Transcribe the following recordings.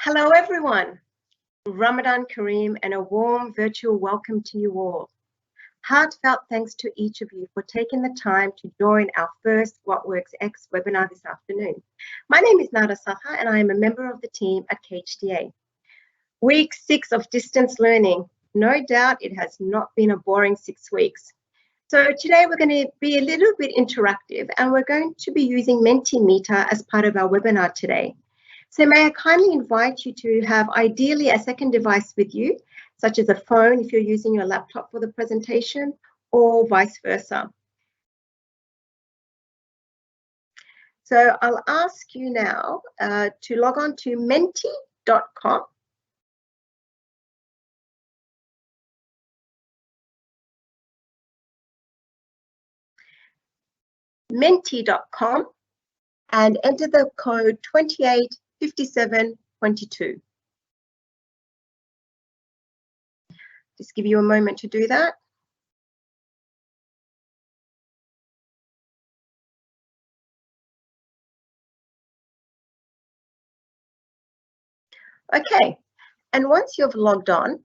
Hello everyone, Ramadan Kareem and a warm virtual welcome to you all. Heartfelt thanks to each of you for taking the time to join our first What Works X webinar this afternoon. My name is Nada Saha and I am a member of the team at KHDA. Week 6 of distance learning. No doubt it has not been a boring 6 weeks. So today we're going to be a little bit interactive and we're going to be using Mentimeter as part of our webinar today. So may I kindly invite you to have ideally a second device with you, such as a phone if you're using your laptop for the presentation, or vice versa. So I'll ask you now to log on to menti.com. Menti.com and enter the code 285722. Just give you a moment to do that. Okay, and once you've logged on,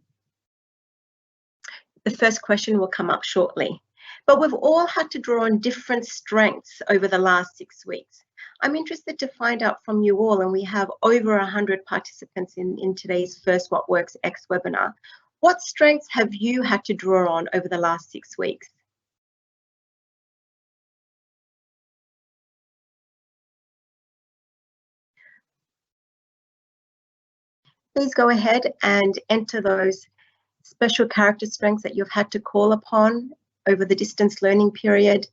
the first question will come up shortly. But we've all had to draw on different strengths over the last 6 weeks. I'm interested to find out from you all, and we have over 100 participants in today's first What Works X webinar. What strengths have you had to draw on over the last 6 weeks? Please go ahead and enter those special character strengths that you've had to call upon over the distance learning period.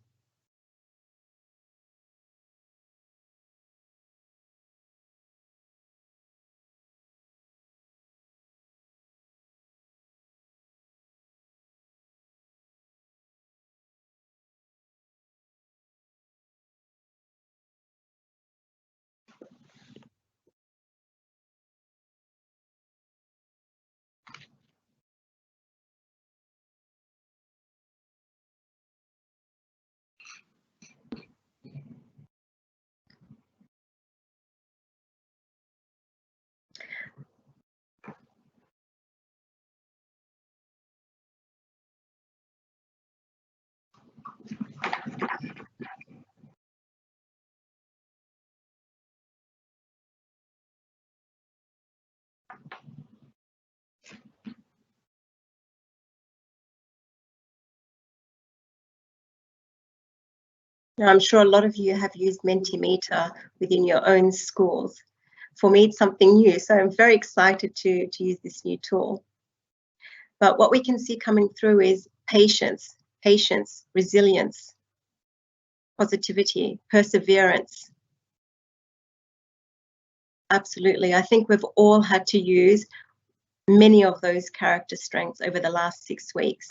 Now, I'm sure a lot of you have used Mentimeter within your own schools. For me, it's something new, so I'm very excited to use this new tool. But what we can see coming through is patience, resilience, positivity, perseverance. Absolutely. I think we've all had to use many of those character strengths over the last 6 weeks.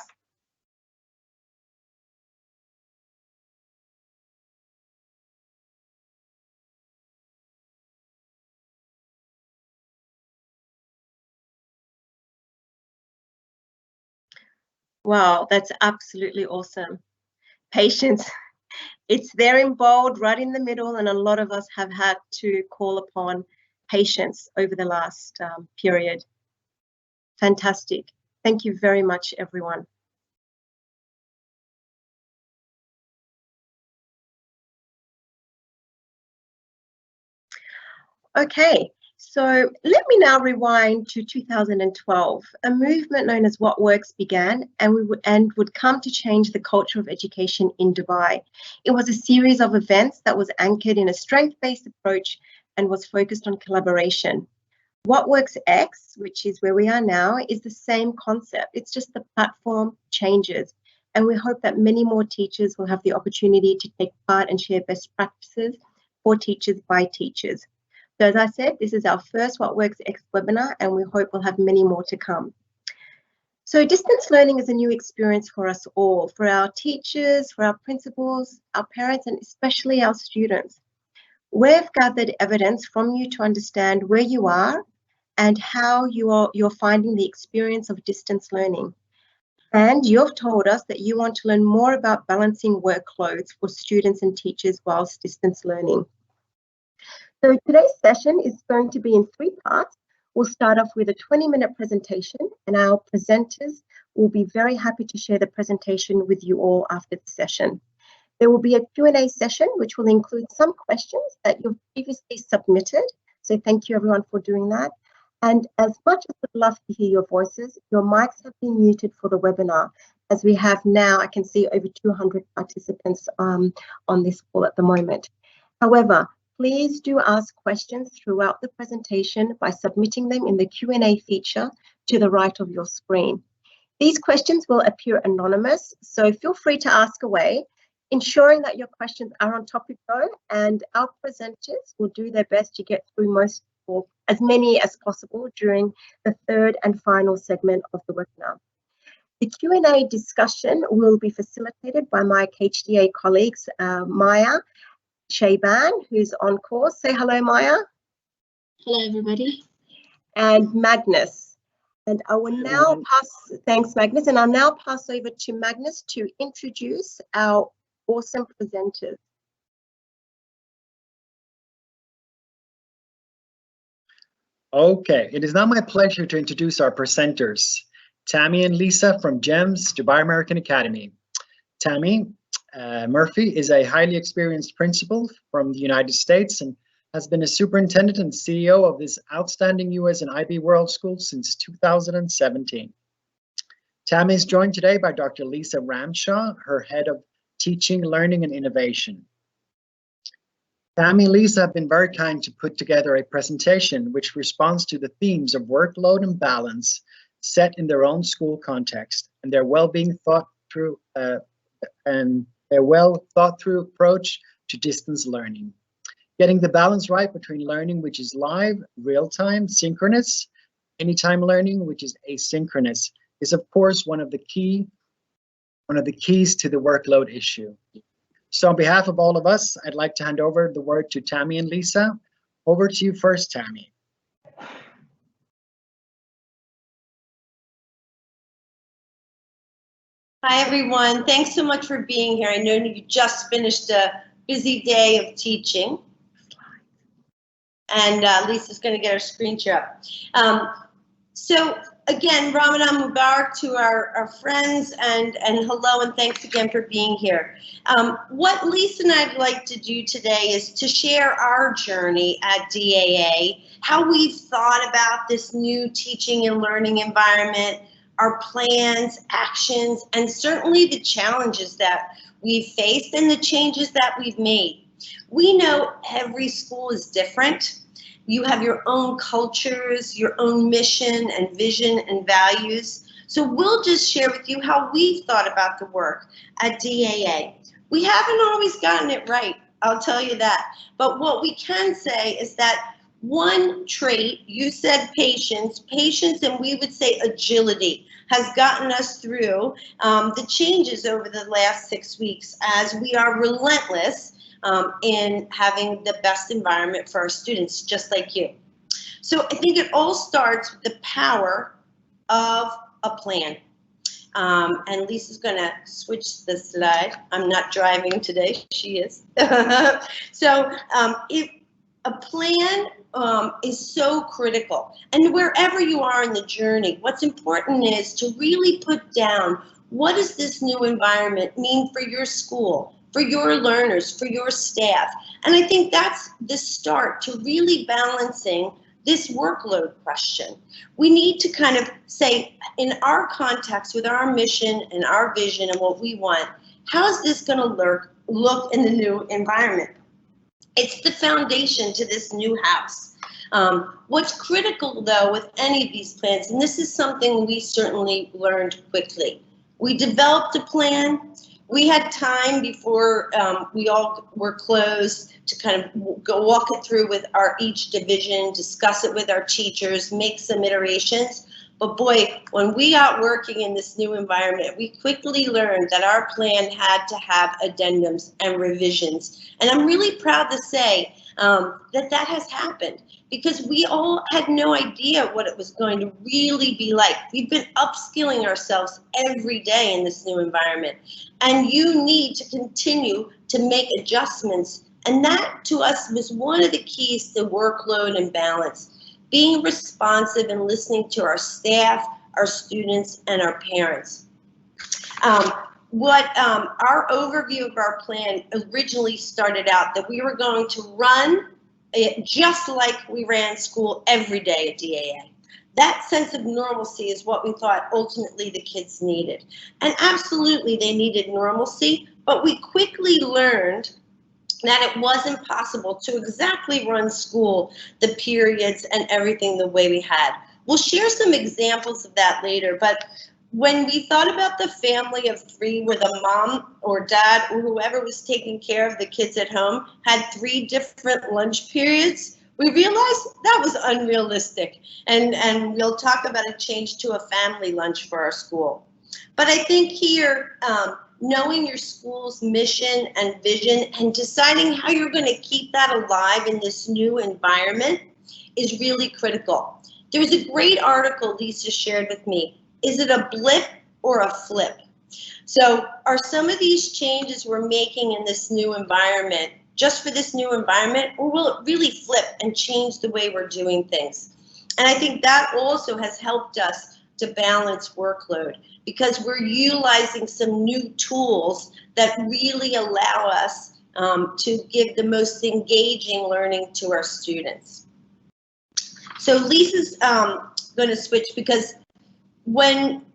Wow, that's absolutely awesome. Patience, it's there in bold, right in the middle, and a lot of us have had to call upon patience over the last period. Fantastic. Thank you very much, everyone. Okay, so let me now rewind to 2012. A movement known as What Works began and would come to change the culture of education in Dubai. It was a series of events that was anchored in a strength-based approach and was focused on collaboration. What Works X, which is where we are now, is the same concept. It's just the platform changes. And we hope that many more teachers will have the opportunity to take part and share best practices for teachers by teachers. So as I said, this is our first What Works X webinar, and we hope we'll have many more to come. So distance learning is a new experience for us all, for our teachers, for our principals, our parents, and especially our students. We've gathered evidence from you to understand where you are and how you're finding the experience of distance learning. And you've told us that you want to learn more about balancing workloads for students and teachers whilst distance learning. So today's session is going to be in 3 parts. We'll start off with a 20-minute presentation, and our presenters will be very happy to share the presentation with you all after the session. There will be a Q&A session, which will include some questions that you've previously submitted. So thank you everyone for doing that. And as much as we'd love to hear your voices, your mics have been muted for the webinar, as we have now, I can see over 200 participants on this call at the moment. However, please do ask questions throughout the presentation by submitting them in the Q&A feature to the right of your screen. These questions will appear anonymous, so feel free to ask away, ensuring that your questions are on topic though, and our presenters will do their best to get through most or as many as possible during the third and final segment of the webinar. The Q&A discussion will be facilitated by my KHDA colleagues, Maya Shaban, who's on course. Say hello, Maya. Hello, everybody. And Magnus. And I will now pass, thanks, Magnus, and I'll now pass over to Magnus to introduce our awesome presenters. Okay, it is now my pleasure to introduce our presenters, Tammy and Lisa from GEMS, Dubai American Academy. Tammy Murphy is a highly experienced principal from the United States and has been a superintendent and CEO of this outstanding US and IB World School since 2017. Tammy is joined today by Dr.Lisa Ramshaw, her head of teaching, learning, and innovation. Tammy and Lisa have been very kind to put together a presentation which responds to the themes of workload and balance set in their own school context and their well-being thought through approach to distance learning. Getting the balance right between learning which is live, real-time, synchronous, anytime learning which is asynchronous is of course one of the keys to the workload issue. So on behalf of all of us, I'd like to hand over the word to Tammy and Lisa. Over to you first, Tammy. Hi, everyone. Thanks so much for being here. I know you just finished a busy day of teaching. And Lisa's going to get her screen share up. So again, Ramadan Mubarak to our friends, and hello and thanks again for being here. What Lisa and I'd like to do today is to share our journey at DAA, how we've thought about this new teaching and learning environment, our plans, actions, and certainly the challenges that we've faced and the changes that we've made. We know every school is different. You have your own cultures, your own mission and vision and values. So we'll just share with you how we've thought about the work at DAA. We haven't always gotten it right, I'll tell you that. But what we can say is that one trait, you said patience, and we would say agility, has gotten us through the changes over the last 6 weeks as we are relentless in having the best environment for our students, just like you. So I think it all starts with the power of a plan. And Lisa's gonna switch the slide. I'm not driving today, she is. So if a plan is so critical, and wherever you are in the journey, what's important is to really put down what does this new environment mean for your school, for your learners, for your staff. And I think that's the start to really balancing this workload question. We need to kind of say, in our context with our mission and our vision and what we want, how is this going to look in the new environment? It's the foundation to this new house. What's critical, though, with any of these plans, and this is something we certainly learned quickly, we developed a plan. We had time before we all were closed to kind of go walk it through with each division, discuss it with our teachers, make some iterations. But boy, when we got working in this new environment, we quickly learned that our plan had to have addendums and revisions. And I'm really proud to say that has happened, because we all had no idea what it was going to really be like. We've been upskilling ourselves every day in this new environment. And you need to continue to make adjustments. And that, to us, was one of the keys to workload and balance. being responsive and listening to our staff, our students, and our parents. Our overview of our plan originally started out that we were going to run it just like we ran school every day at DAA. That sense of normalcy is what we thought ultimately the kids needed. And absolutely they needed normalcy, but we quickly learned that it wasn't possible to exactly run school, the periods and everything the way we had. We'll share some examples of that later, but when we thought about the family of three where the mom or dad or whoever was taking care of the kids at home had 3 different lunch periods, we realized that was unrealistic. And we'll talk about a change to a family lunch for our school. But I think here, knowing your school's mission and vision and deciding how you're going to keep that alive in this new environment is really critical. There was a great article Lisa shared with me. Is it a blip or a flip? So are some of these changes we're making in this new environment just for this new environment, or will it really flip and change the way we're doing things? And I think that also has helped us to balance workload because we're utilizing some new tools that really allow us to give the most engaging learning to our students. So Lisa's going to switch because when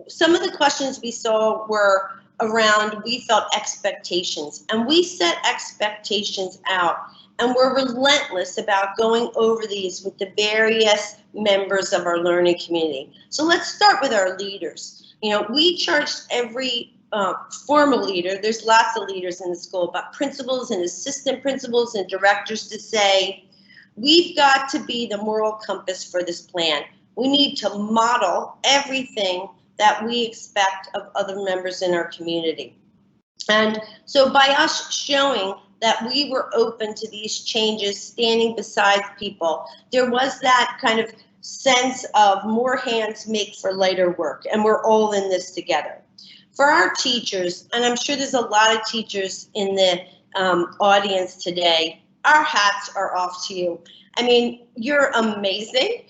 some of the questions we saw were around, we felt expectations, and we set expectations out, and we're relentless about going over these with the various members of our learning community. So let's start with our leaders. You know, we charged every formal leader, there's lots of leaders in the school, but principals and assistant principals and directors to say, we've got to be the moral compass for this plan. We need to model everything that we expect of other members in our community. And so by us showing that we were open to these changes, standing beside people, there was that kind of sense of more hands make for lighter work, and we're all in this together. For our teachers, and I'm sure there's a lot of teachers in the audience today, our hats are off to you. I mean, you're amazing.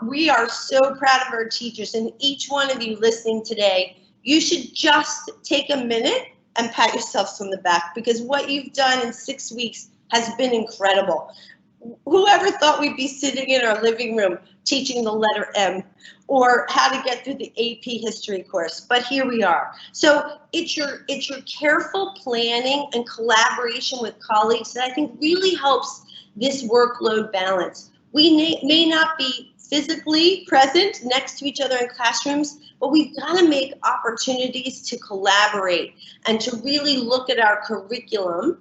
We are so proud of our teachers, and each one of you listening today, you should just take a minute and pat yourselves on the back because what you've done in 6 weeks has been incredible. Whoever thought we'd be sitting in our living room teaching the letter M or how to get through the AP history course, but here we are. So it's your careful planning and collaboration with colleagues that I think really helps this workload balance. We may not be physically present next to each other in classrooms, but we've got to make opportunities to collaborate and to really look at our curriculum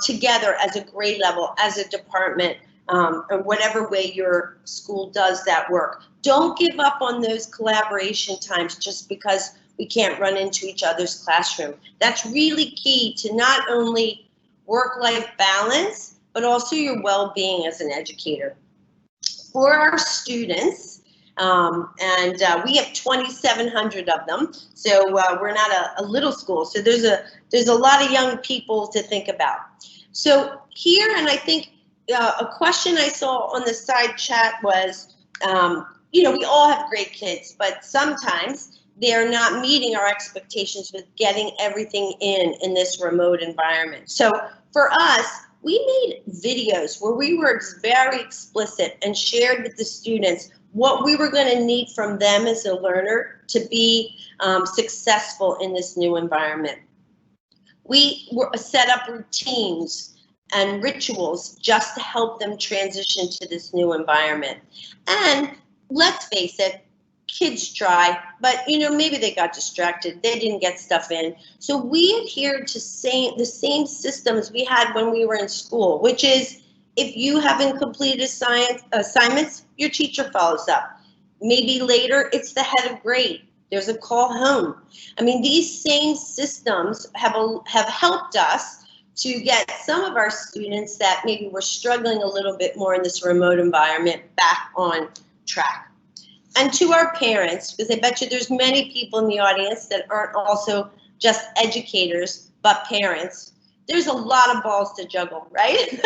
together as a grade level, as a department, or whatever way your school does that work. Don't give up on those collaboration times just because we can't run into each other's classroom. That's really key to not only work-life balance, but also your well-being as an educator. For our students, we have 2,700 of them, so we're not a little school, so there's a lot of young people to think about. So here, and I think a question I saw on the side chat was, you know, we all have great kids, but sometimes they're not meeting our expectations with getting everything in this remote environment. So for us, we made videos where we were very explicit and shared with the students what we were going to need from them as a learner to be successful in this new environment. We set up routines and rituals just to help them transition to this new environment. And let's face it, kids try, but you know, maybe they got distracted, they didn't get stuff in. So we adhered to the same systems we had when we were in school, which is if you haven't completed assignments, your teacher follows up. Maybe later it's the head of grade. There's a call home. I mean, these same systems have helped us to get some of our students that maybe were struggling a little bit more in this remote environment back on track. And to our parents, because I bet you there's many people in the audience that aren't also just educators, but parents, there's a lot of balls to juggle, right?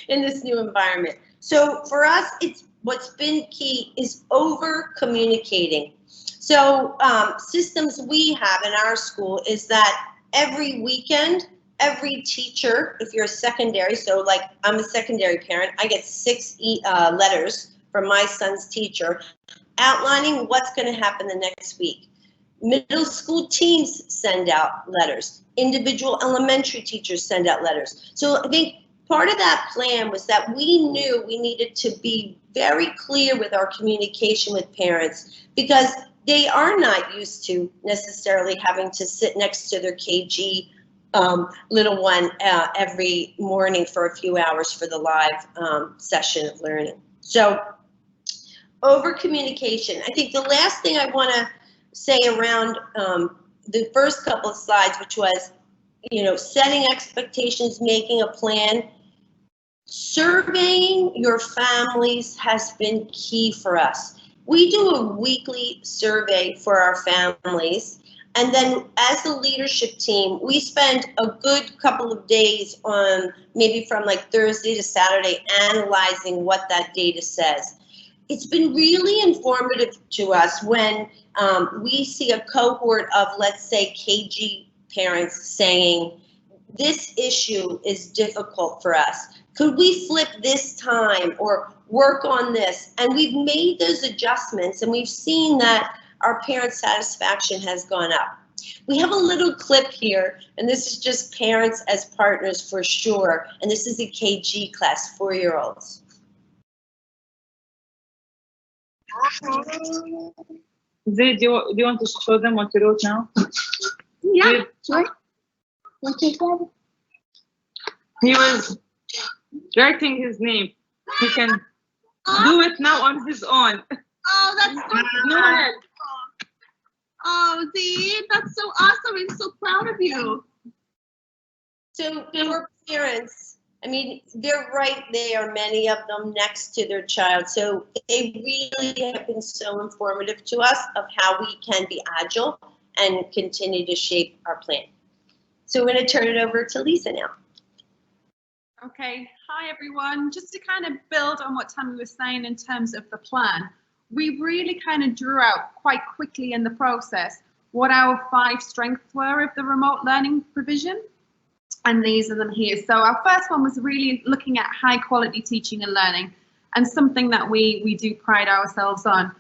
In this new environment. So for us, it's what's been key is over communicating. So systems we have in our school is that every weekend, every teacher, if you're a secondary, so like I'm a secondary parent, I get 6 letters from my son's teacher outlining what's going to happen the next week. Middle school teams send out letters. Individual elementary teachers send out letters. So I think part of that plan was that we knew we needed to be very clear with our communication with parents, because they are not used to necessarily having to sit next to their KG little one every morning for a few hours for the live session of learning. So over communication. I think the last thing I want to say around the first couple of slides, which was, setting expectations, making a plan. Surveying your families has been key for us. We do a weekly survey for our families, and then as a leadership team, we spend a good couple of days on, maybe from like Thursday to Saturday, analyzing what that data says. It's been really informative to us when we see a cohort of, let's say, KG parents saying, this issue is difficult for us. Could we flip this time or work on this? And we've made those adjustments, and we've seen that our parent satisfaction has gone up. We have a little clip here, and this is just parents as partners for sure. And this is a KG class, 4-year-olds. Zay, do you want to show them what you wrote now? Yeah, sure. He was writing his name. He can do it now on his own. Oh, that's so No help. Oh, Zee, that's so awesome. I'm so proud of you. So for parents, I mean, they're right there, many of them next to their child. So they really have been so informative to us of how we can be agile and continue to shape our plan. So we're going to turn it over to Lisa now. Okay, hi everyone. Just to kind of build on what Tammy was saying in terms of the plan, we really kind of drew out quite quickly in the process what our 5 strengths were of the remote learning provision. And these are them here. So our first one was really looking at high quality teaching and learning, and something that we do pride ourselves on.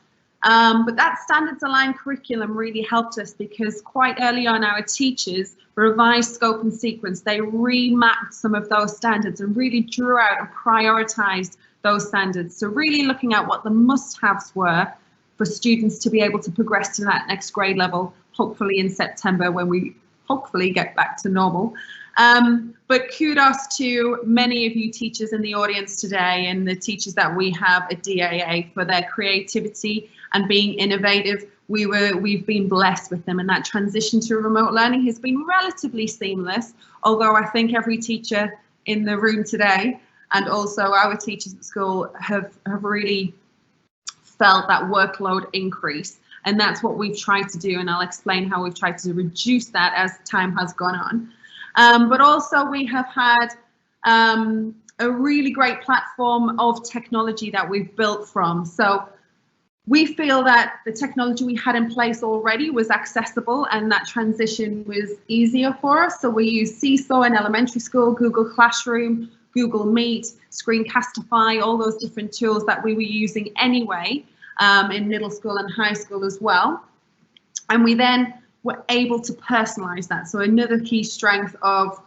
But that standards aligned curriculum really helped us, because quite early on our teachers revised scope and sequence. They remapped some of those standards and really drew out and prioritized those standards. So really looking at what the must-haves were for students to be able to progress to that next grade level, hopefully in September when we hopefully get back to normal. But kudos to many of you teachers in the audience today and the teachers that we have at DAA for their creativity and being innovative. We've been blessed with them, and that transition to remote learning has been relatively seamless, although I think every teacher in the room today and also our teachers at school have really felt that workload increase. And that's what we've tried to do, and I'll explain how we've tried to reduce that as time has gone on. But also we have had a really great platform of technology that we've built from. So we feel that the technology we had in place already was accessible, and that transition was easier for us. So we use Seesaw in elementary school, Google Classroom, Google Meet, Screencastify, all those different tools that we were using anyway in middle school and high school as well. And we then were able to personalize that. So another key strength of,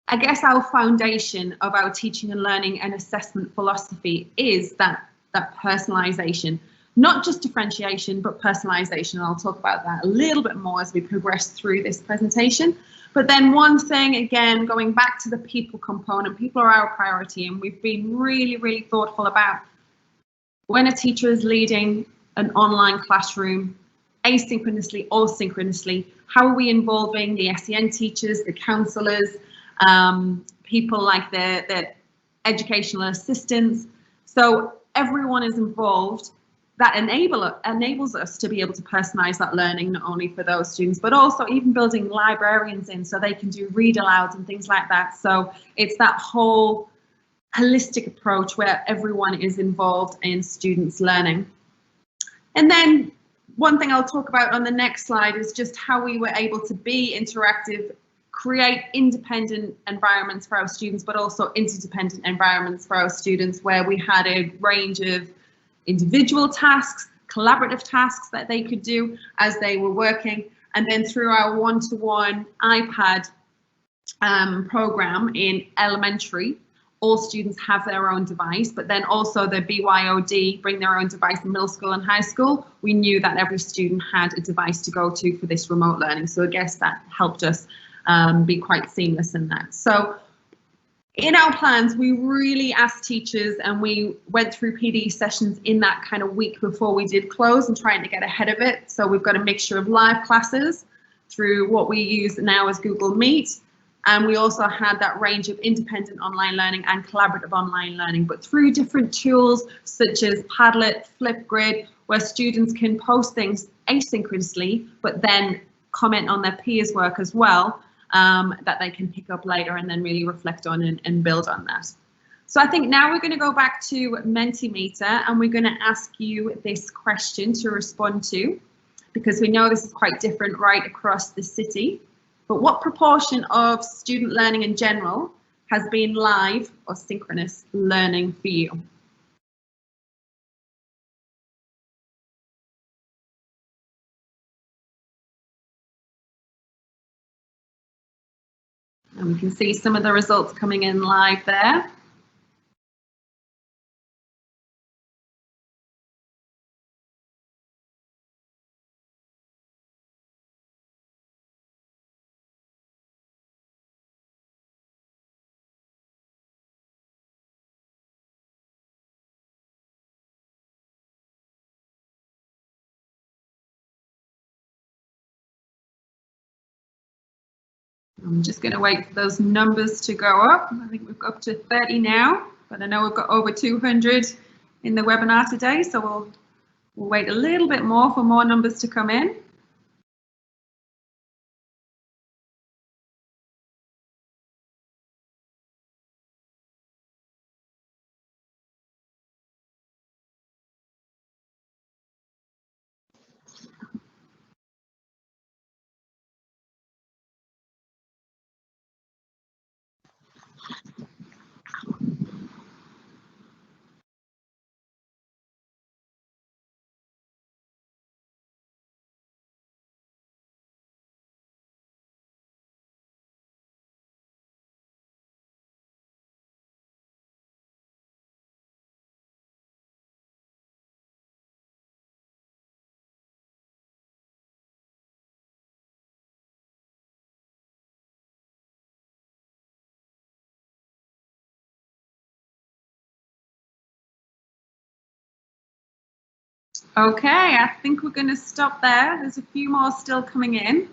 I guess, our foundation of our teaching and learning and assessment philosophy is that personalization. Not just differentiation, but personalization. I'll talk about that a little bit more as we progress through this presentation. But then one thing, again, going back to the people component, people are our priority, and we've been really, really thoughtful about when a teacher is leading an online classroom, asynchronously or synchronously, how are we involving the SEN teachers, the counsellors, people like the educational assistants. So everyone is involved. That enables us to be able to personalize that learning, not only for those students, but also even building librarians in so they can do read alouds and things like that. So it's that whole holistic approach where everyone is involved in students' learning. And then one thing I'll talk about on the next slide is just how we were able to be interactive, create independent environments for our students, but also interdependent environments for our students, where we had a range of individual tasks, collaborative tasks that they could do as they were working. And then through our one-to-one iPad program in elementary, all students have their own device, but then also the BYOD, bring their own device in middle school and high school. We knew that every student had a device to go to for this remote learning. So I guess that helped us be quite seamless in that. So in our plans, we really asked teachers, and we went through PD sessions in that kind of week before we did close and trying to get ahead of it. So we've got a mixture of live classes through what we use now as Google Meet. And we also had that range of independent online learning and collaborative online learning, but through different tools such as Padlet, Flipgrid, where students can post things asynchronously, but then comment on their peers' work as well, that they can pick up later and then really reflect on and build on that. So I think now we're going to go back to Mentimeter, and we're going to ask you this question to respond to, because we know this is quite different right across the city. But what proportion of student learning in general has been live or synchronous learning for you? And we can see some of the results coming in live there. I'm just going to wait for those numbers to go up. I think we've got up to 30 now, but I know we've got over 200 in the webinar today, so we'll wait a little bit more for more numbers to come in. Okay, I think we're going to stop there. There's a few more still coming in,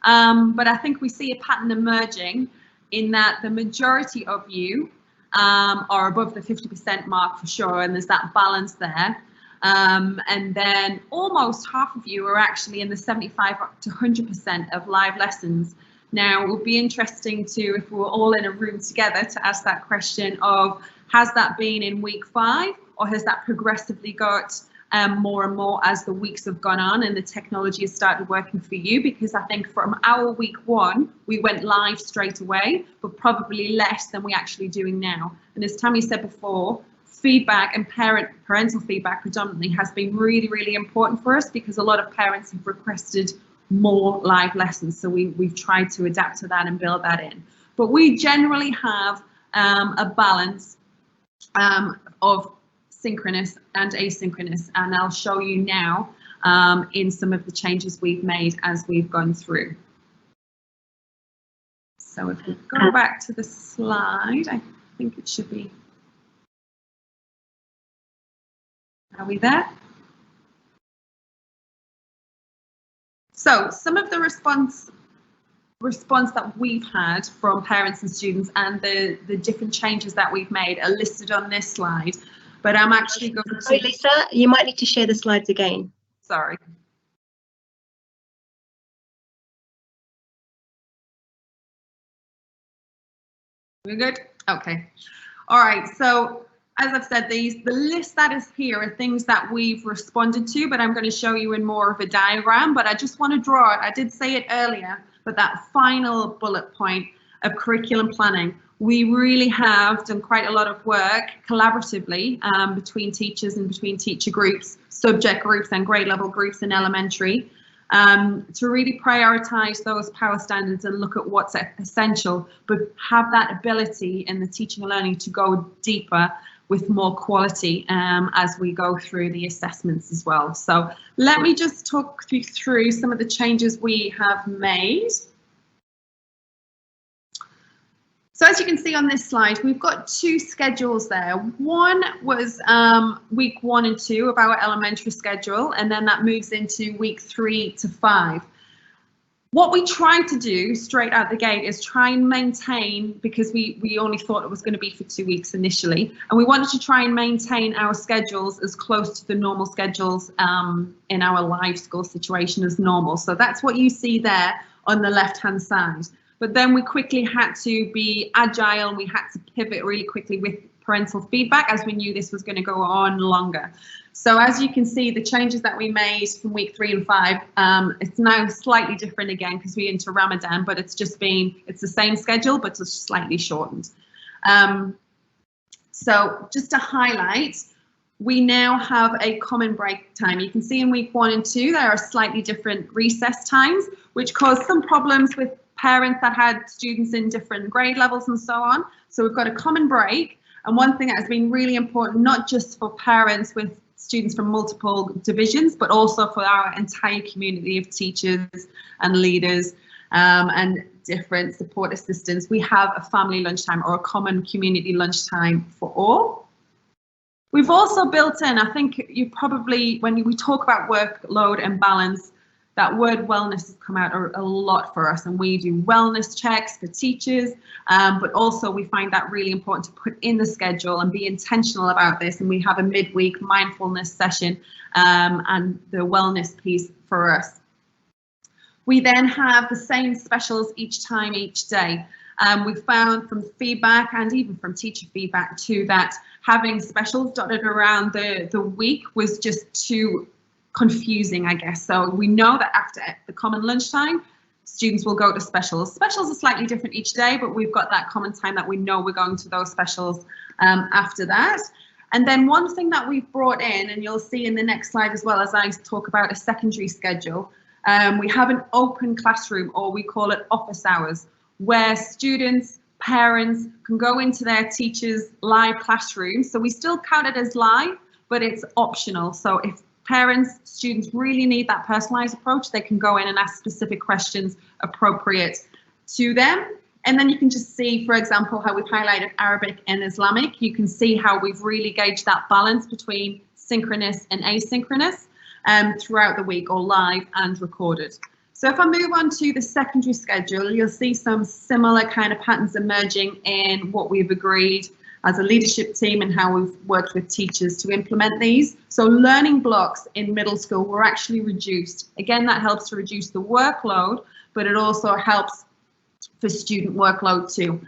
but I think we see a pattern emerging in that the majority of you are above the 50% mark for sure, and there's that balance there. And then almost half of you are actually in the 75 to 100% of live lessons. Now, it would be interesting to, if we were all in a room together, to ask that question of, has that been in week 5, or has that progressively got more and more as the weeks have gone on and the technology has started working for you? Because I think from our week 1, we went live straight away, but probably less than we're actually doing now. And as Tammy said before, feedback and parental feedback predominantly has been really, really important for us, because a lot of parents have requested more live lessons. So we've tried to adapt to that and build that in. But we generally have a balance of synchronous and asynchronous, and I'll show you now in some of the changes we've made as we've gone through. So if we go back to the slide, I think it should be. Are we there? So some of the response that we've had from parents and students and the different changes that we've made are listed on this slide. But I'm actually going to... Sorry, Lisa, you might need to share the slides again. Sorry. We're good? Okay. All right, so as I've said, the list that is here are things that we've responded to, but I'm going to show you in more of a diagram. But I just want to draw it. I did say it earlier, but that final bullet point of curriculum planning, we really have done quite a lot of work collaboratively between teachers and between teacher groups, subject groups and grade level groups in elementary to really prioritize those power standards and look at what's essential, but have that ability in the teaching and learning to go deeper with more quality as we go through the assessments as well. So let me just talk you through some of the changes we have made. So as you can see on this slide, we've got two schedules there. One was week 1 and 2 of our elementary schedule, and then that moves into week 3 to 5. What we tried to do straight out the gate is try and maintain, because we only thought it was going to be for 2 weeks initially, and we wanted to try and maintain our schedules as close to the normal schedules in our live school situation as normal. So that's what you see there on the left-hand side. But then we quickly had to be agile, and we had to pivot really quickly with parental feedback as we knew this was going to go on longer. So as you can see, the changes that we made from week 3 and 5, it's now slightly different again because we're into Ramadan, but it's the same schedule, but it's slightly shortened. So just to highlight, we now have a common break time. You can see in week 1 and 2, there are slightly different recess times, which caused some problems with parents that had students in different grade levels and so on. So we've got a common break. And one thing that has been really important, not just for parents with students from multiple divisions, but also for our entire community of teachers and leaders and different support assistants, we have a family lunchtime or a common community lunchtime for all. We've also built in, I think you probably, when we talk about workload and balance, that word wellness has come out a lot for us, and we do wellness checks for teachers, but also we find that really important to put in the schedule and be intentional about this. And we have a midweek mindfulness session and the wellness piece for us. We then have the same specials each time, each day. We found from feedback and even from teacher feedback too that having specials dotted around the week was just too confusing, I guess. So we know that after the common lunchtime, students will go to specials. Specials are slightly different each day, but we've got that common time that we know we're going to those specials after that. And then one thing that we've brought in, and you'll see in the next slide as well as I talk about a secondary schedule, we have an open classroom, or we call it office hours, where students, parents can go into their teachers' live classroom. So we still count it as live, but it's optional. So if parents, students really need that personalized approach, they can go in and ask specific questions appropriate to them. And then you can just see, for example, how we've highlighted Arabic and Islamic. You can see how we've really gauged that balance between synchronous and asynchronous throughout the week, or live and recorded. So if I move on to the secondary schedule, you'll see some similar kind of patterns emerging in what we've agreed as a leadership team and how we've worked with teachers to implement these. So learning blocks in middle school were actually reduced. Again, that helps to reduce the workload, but it also helps for student workload too.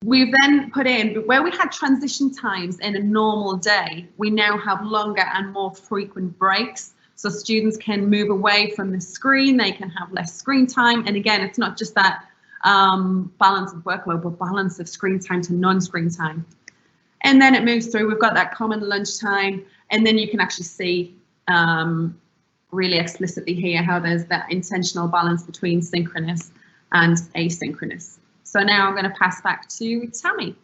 We've then put in, where we had transition times in a normal day, we now have longer and more frequent breaks. So students can move away from the screen, they can have less screen time. And again, it's not just that balance of workload, but balance of screen time to non-screen time. And then it moves through, we've got that common lunchtime, and then you can actually see really explicitly here how there's that intentional balance between synchronous and asynchronous. So now I'm going to pass back to Tammy.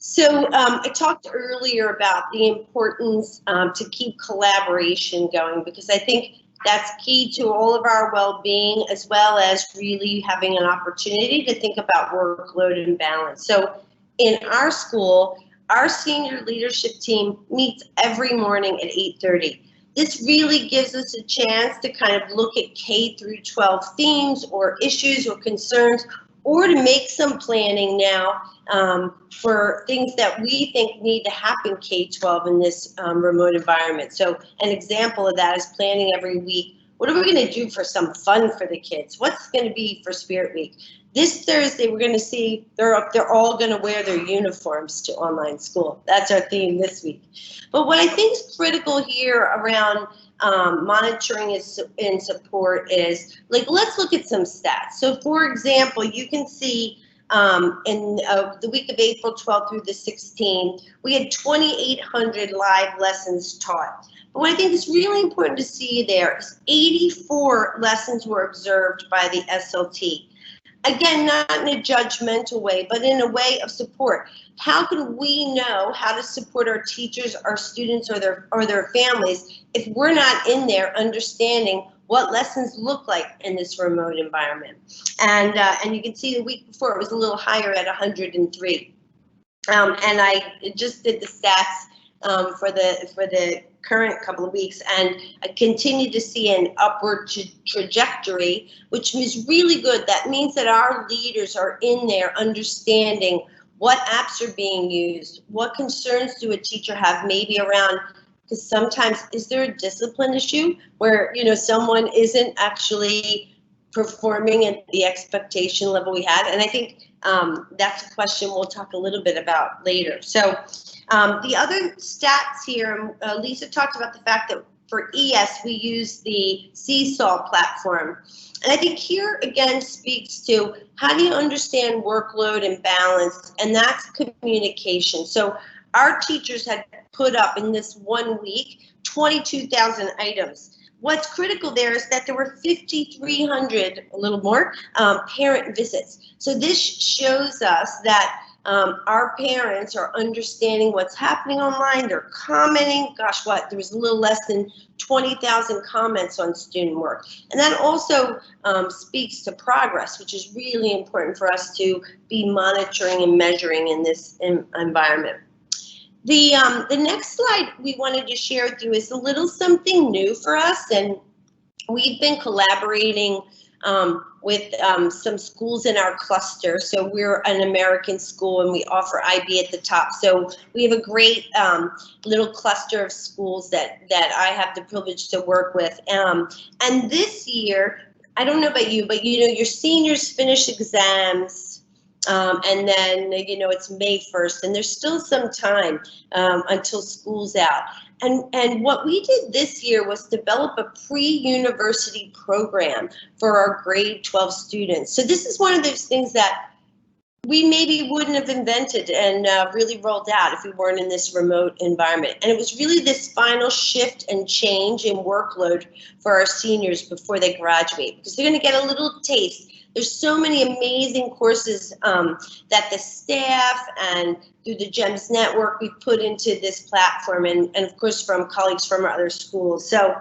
So I talked earlier about the importance to keep collaboration going, because I think that's key to all of our well-being, as well as really having an opportunity to think about workload and balance. So in our school, our senior leadership team meets every morning at 8:30. This really gives us a chance to kind of look at K through 12 themes or issues or concerns, or to make some planning now for things that we think need to happen K-12 in this remote environment. So an example of that is planning every week. What are we going to do for some fun for the kids? What's going to be for Spirit Week? This Thursday, we're going to see they're all going to wear their uniforms to online school. That's our theme this week. But what I think is critical here around monitoring and support is, like, let's look at some stats. So, for example, you can see in the week of April 12th through the 16th, we had 2,800 live lessons taught. But what I think is really important to see there is 84 lessons were observed by the SLT. Again, not in a judgmental way, but in a way of support. How can we know how to support our teachers, our students, or their families if we're not in there understanding what lessons look like in this remote environment? And you can see the week before it was a little higher at 103. And I just did the stats for the current couple of weeks, and I continue to see an upward trajectory, which is really good. That means that our leaders are in there understanding what apps are being used, what concerns do a teacher have maybe around, because sometimes is there a discipline issue where, you know, someone isn't actually performing at the expectation level we had? And I think that's a question we'll talk a little bit about later. So the other stats here, Lisa talked about the fact that for ES, we use the Seesaw platform. And I think here again speaks to how do you understand workload and balance, and that's communication. So our teachers had put up in this 1 week 22,000 items. What's critical there is that there were 5,300, a little more, parent visits. So this shows us that our parents are understanding what's happening online. They're commenting. Gosh, what? There was a little less than 20,000 comments on student work. And that also speaks to progress, which is really important for us to be monitoring and measuring in this environment. The next slide we wanted to share with you is a little something new for us, and we've been collaborating with some schools in our cluster. So we're an American school and we offer IB at the top. So we have a great little cluster of schools that I have the privilege to work with. And this year, I don't know about you, but you know, your seniors finish exams. And then, you know, it's May 1st and there's still some time until school's out. And what we did this year was develop a pre-university program for our grade 12 students. So this is one of those things that we maybe wouldn't have invented and really rolled out if we weren't in this remote environment. And it was really this final shift and change in workload for our seniors before they graduate, because they're going to get a little taste. There's so many amazing courses that the staff and through the GEMS network we've put into this platform, and of course from colleagues from our other schools. So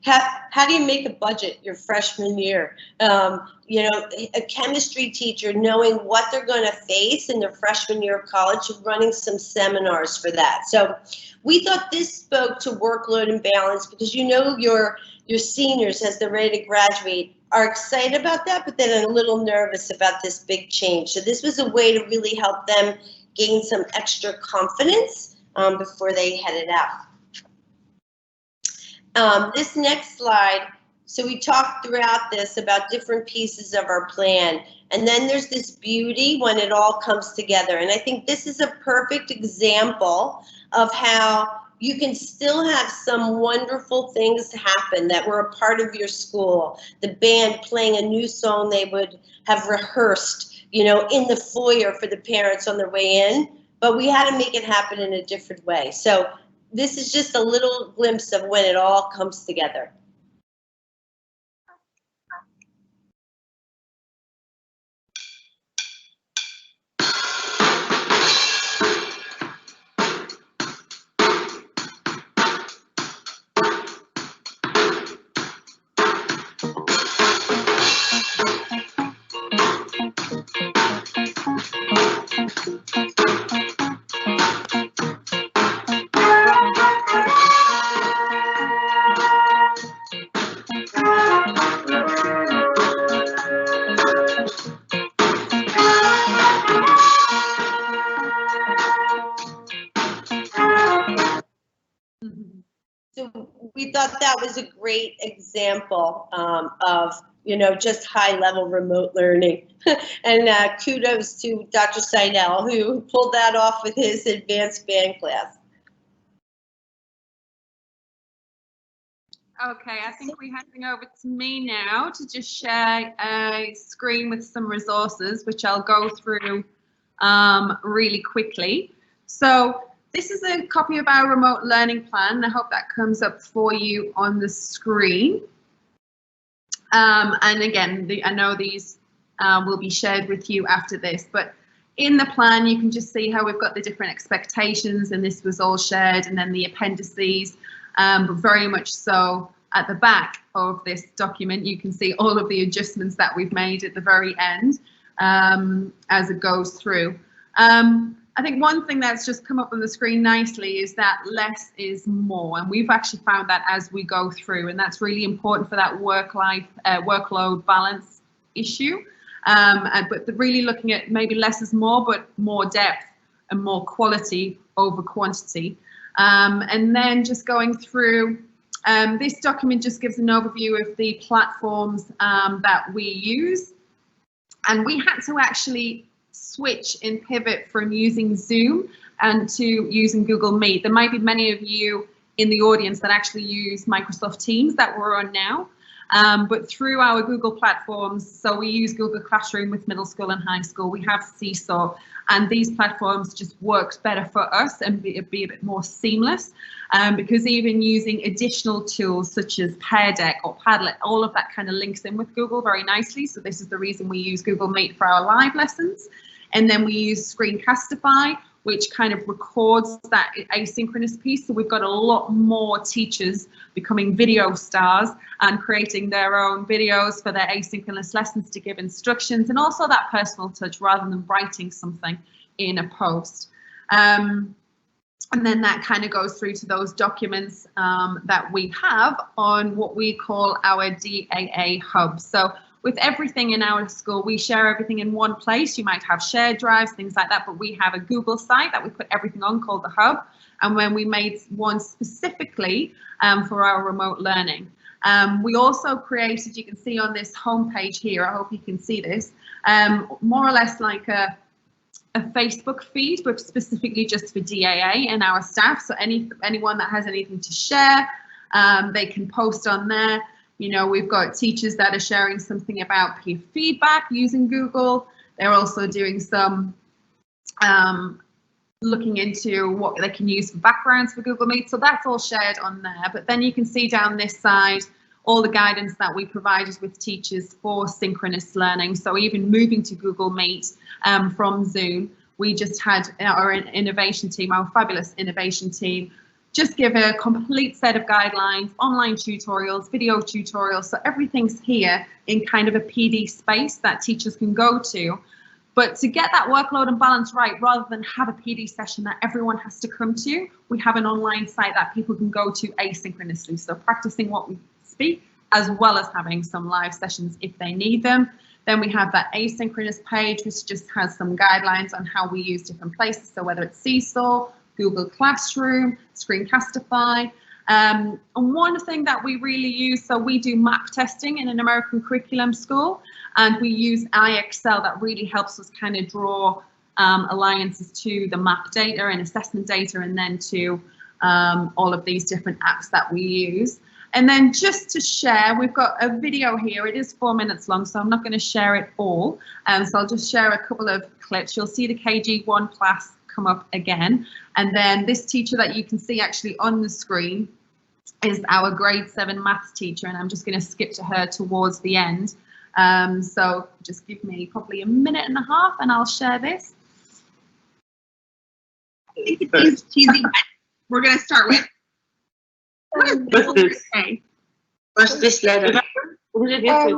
how do you make a budget your freshman year? You know, a chemistry teacher knowing what they're going to face in their freshman year of college, running some seminars for that. So we thought this spoke to workload and balance, because you know your seniors, as they're ready to graduate, are excited about that, but then a little nervous about this big change. So this was a way to really help them gain some extra confidence before they headed out. This next slide, so we talked throughout this about different pieces of our plan, and then there's this beauty when it all comes together. And I think this is a perfect example of how you can still have some wonderful things happen that were a part of your school. The band playing a new song they would have rehearsed, you know, in the foyer for the parents on their way in, but we had to make it happen in a different way. So this is just a little glimpse of when it all comes together. Mm-hmm. So we thought that was a great example of, you know, just high-level remote learning. And kudos to Dr. Seidel, who pulled that off with his advanced band class. Okay, I think we're handing over to me now to just share a screen with some resources, which I'll go through really quickly. So this is a copy of our remote learning plan. I hope that comes up for you on the screen. And again, I know these will be shared with you after this, but in the plan, you can just see how we've got the different expectations, and this was all shared, and then the appendices. But very much so at the back of this document, you can see all of the adjustments that we've made at the very end as it goes through. I think one thing that's just come up on the screen nicely is that less is more, and we've actually found that as we go through, and that's really important for that workload balance issue. But really looking at maybe less is more, but more depth and more quality over quantity. And then just going through, this document just gives an overview of the platforms that we use. And we had to actually switch and pivot from using Zoom and to using Google Meet. There might be many of you in the audience that actually use Microsoft Teams that we're on now. But through our Google platforms, so we use Google Classroom with middle school and high school, we have Seesaw, and these platforms just worked better for us and be a bit more seamless, because even using additional tools such as Pear Deck or Padlet, all of that kind of links in with Google very nicely. So this is the reason we use Google Meet for our live lessons. And then we use Screencastify, which kind of records that asynchronous piece. So we've got a lot more teachers becoming video stars and creating their own videos for their asynchronous lessons to give instructions, and also that personal touch rather than writing something in a post. And then that kind of goes through to those documents that we have on what we call our DAA hub. So with everything in our school, we share everything in one place. You might have shared drives, things like that, but we have a Google site that we put everything on called the Hub. And when we made one specifically for our remote learning, we also created, you can see on this homepage here, I hope you can see this, more or less like a Facebook feed, but specifically just for DAA and our staff. So anyone that has anything to share, they can post on there. You know, we've got teachers that are sharing something about peer feedback using Google. They're also doing some looking into what they can use for backgrounds for Google Meet. So that's all shared on there. But then you can see down this side all the guidance that we provided with teachers for synchronous learning. So even moving to Google Meet from Zoom, we just had our innovation team, our fabulous innovation team, just give a complete set of guidelines, online tutorials, video tutorials. So everything's here in kind of a PD space that teachers can go to. But to get that workload and balance right, rather than have a PD session that everyone has to come to, we have an online site that people can go to asynchronously. So practicing what we speak, as well as having some live sessions if they need them. Then we have that asynchronous page, which just has some guidelines on how we use different places. So whether it's Seesaw, Google Classroom, Screencastify. And one thing that we really use, so we do map testing in an American curriculum school, and we use IXL that really helps us kind of draw alliances to the map data and assessment data, and then to all of these different apps that we use. And then just to share, we've got a video here. It is 4 minutes long, so I'm not going to share it all. So I'll just share a couple of clips. You'll see the KG1 class come up again, and then this teacher that you can see actually on the screen is our grade 7 maths teacher, and I'm just going to skip to her towards the end. So just give me probably a minute and a half and I'll share this. It's cheesy. We're going to start with, what is this say? What's this letter? That's right.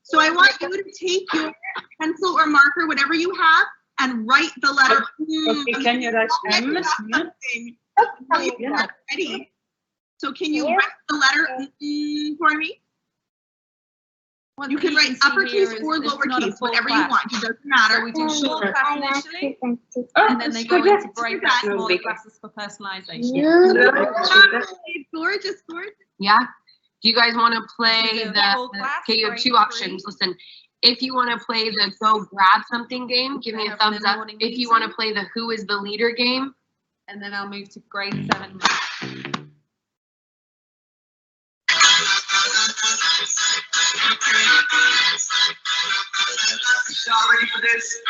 So I want you to take your pencil or marker, whatever you have, and write the letter. Okay, can you write? Ready? So can you write the letter for me? You can write uppercase or lowercase, whatever you want. It doesn't matter. So we do small class initially, and then they go into breakout smaller classes for personalization. Gorgeous. Yeah. Do you guys want to play the whole class? okay, you have two options. Listen, if you want to play the go grab something game, give me a thumbs up. If you want to play the who is the leader game. And then I'll move to grade 7 math. Y'all ready for this?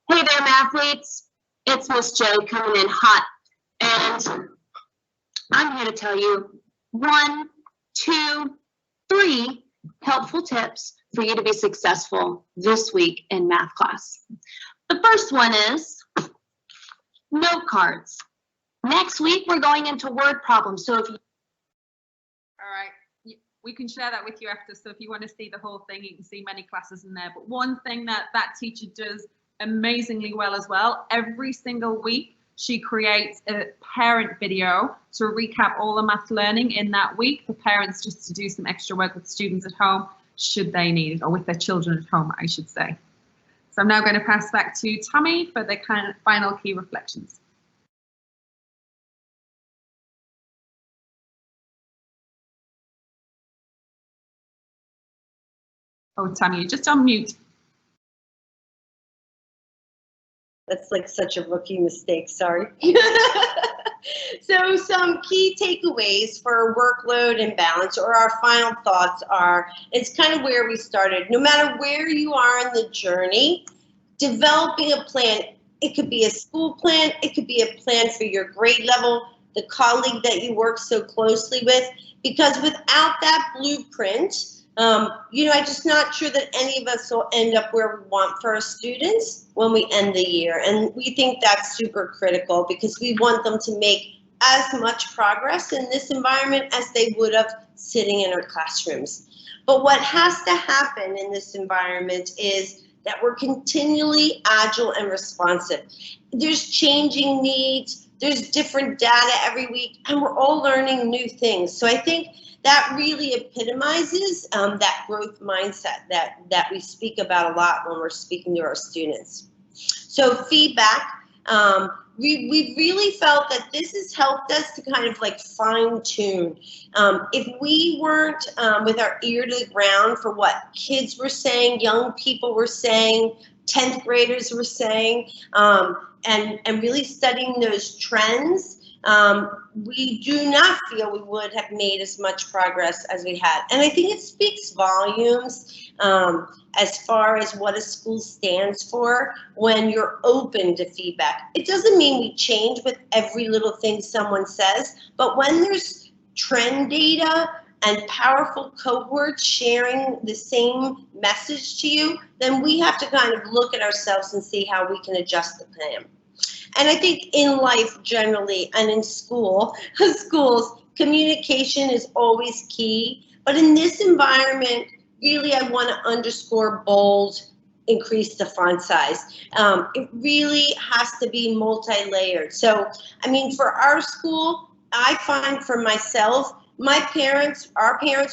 Hey there, mathletes. It's Miss J coming in hot. And I'm here to tell you 1, 2, 3 helpful tips for you to be successful this week in math class. The first one is note cards. Next week, we're going into word problems. So if you All right, we can share that with you after. So if you want to see the whole thing, you can see many classes in there. But one thing that teacher does amazingly well as well, every single week, she creates a parent video to recap all the math learning in that week for parents, just to do some extra work with students at home, should they need it, or with their children at home, I should say. So I'm now going to pass back to Tammy for the kind of final key reflections. Oh, Tammy, you're just on mute. That's like such a rookie mistake, sorry. So some key takeaways for workload and balance, or our final thoughts are, it's kind of where we started. No matter where you are in the journey, developing a plan, it could be a school plan, it could be a plan for your grade level, the colleague that you work so closely with, because without that blueprint, I'm just not sure that any of us will end up where we want for our students when we end the year. And we think that's super critical because we want them to make as much progress in this environment as they would have sitting in our classrooms. But what has to happen in this environment is that we're continually agile and responsive. There's changing needs, there's different data every week, and we're all learning new things. So I think that really epitomizes that growth mindset that we speak about a lot when we're speaking to our students. So feedback, we really felt that this has helped us to kind of like fine tune. If we weren't with our ear to the ground for what kids were saying, young people were saying, 10th graders were saying, and really studying those trends, we do not feel we would have made as much progress as we had. And I think it speaks volumes as far as what a school stands for when you're open to feedback. It doesn't mean we change with every little thing someone says, but when there's trend data and powerful cohorts sharing the same message to you, then we have to kind of look at ourselves and see how we can adjust the plan. And I think in life generally and in schools, communication is always key. But in this environment, really I want to underscore bold, increase the font size. It really has to be multi-layered. So, I mean, for our school, I find for myself, our parents